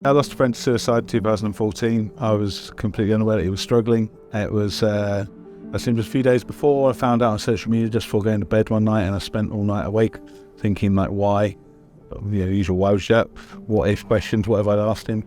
I lost a friend to suicide in 2014. I was completely unaware that he was struggling. It was, I think just a few days before, I found out on social media just before going to bed one night, and I spent all night awake thinking, like, why? You know, usual why was that? What if questions, what have I asked him?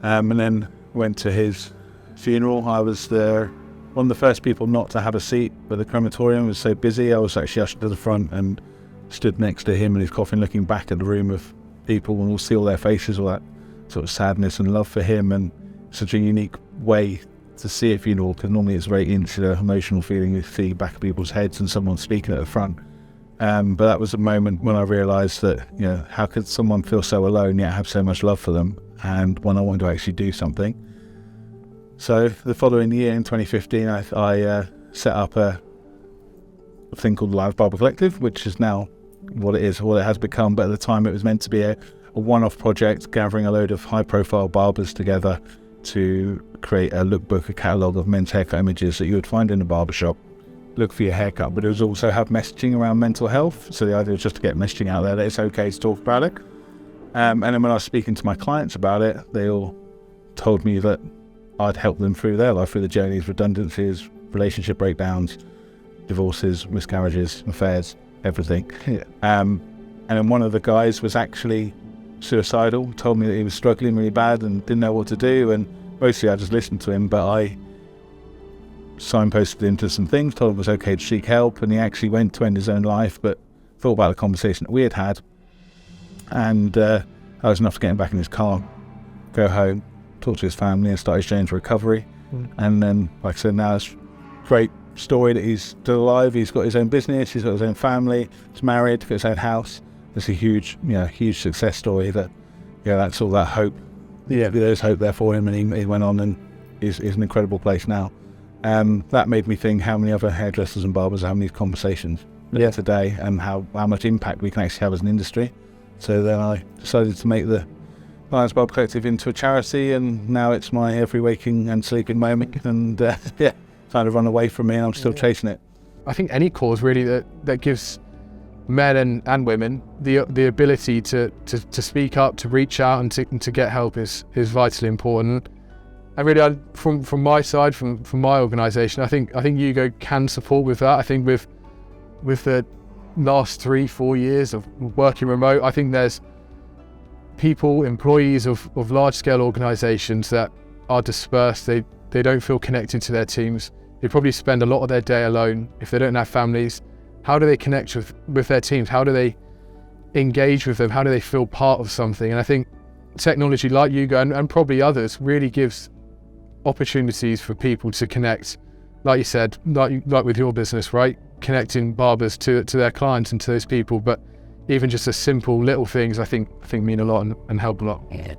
And then went to his funeral. I was one of the first people not to have a seat, but the crematorium was so busy. I was actually ushered to the front and stood next to him in his coffin, looking back at the room of people, and we'll see all their faces, all that sort of sadness and love for him, and such a unique way to see a funeral, because normally it's a very insular, emotional feeling you see back of people's heads and someone speaking at the front. But that was a moment when I realised that, you know, how could someone feel so alone yet have so much love for them, and when I wanted to actually do something. So the following year, in 2015, I set up a thing called the Lions Barber Collective, which is now what it is, what it has become. But at the time, it was meant to be a one-off project, gathering a load of high-profile barbers together to create a lookbook, a catalogue of men's haircut images that you would find in a barbershop. Look for your haircut, but it was also have messaging around mental health. So the idea was just to get messaging out there that it's okay to talk about it. And then when I was speaking to my clients about it, they all told me that I'd help them through their life, through the journeys, redundancies, relationship breakdowns, divorces, miscarriages, affairs, everything. Yeah. And then one of the guys was actually suicidal, told me that he was struggling really bad and didn't know what to do, and mostly I just listened to him, but I signposted him to some things, told him it was okay to seek help, and he actually went to end his own life, but thought about the conversation that we had, and that was enough to get him back in his car, go home, talk to his family, and start his journey to recovery. And then, like I said, now it's a great story that he's still alive. He's got his own business, he's got his own family, he's married, got his own house. It's a huge success story that, that's all that hope. Yeah. There's hope there for him, and he went on and is an incredible place now. That made me think how many other hairdressers and barbers are having these conversations today, and how much impact we can actually have as an industry. So then I decided to make the Lions Barber Collective into a charity, and now it's my every waking and sleeping moment, and kind of run away from me, and I'm still chasing it. I think any cause really that gives men and women the ability to speak up, to reach out, and to get help is vitally important. And really, from my side, from my organisation, I think Hugo can support with that. I think with the last 3-4 years of working remote, I think there's people, employees of large-scale organisations that are dispersed. They don't feel connected to their teams. They probably spend a lot of their day alone. If they don't have families, how do they connect with their teams? How do they engage with them? How do they feel part of something? And I think technology like Hugo and probably others really gives opportunities for people to connect, like you said, like with your business, right? Connecting barbers to their clients and to those people. But even just the simple little things, I think mean a lot and help a lot. Yeah.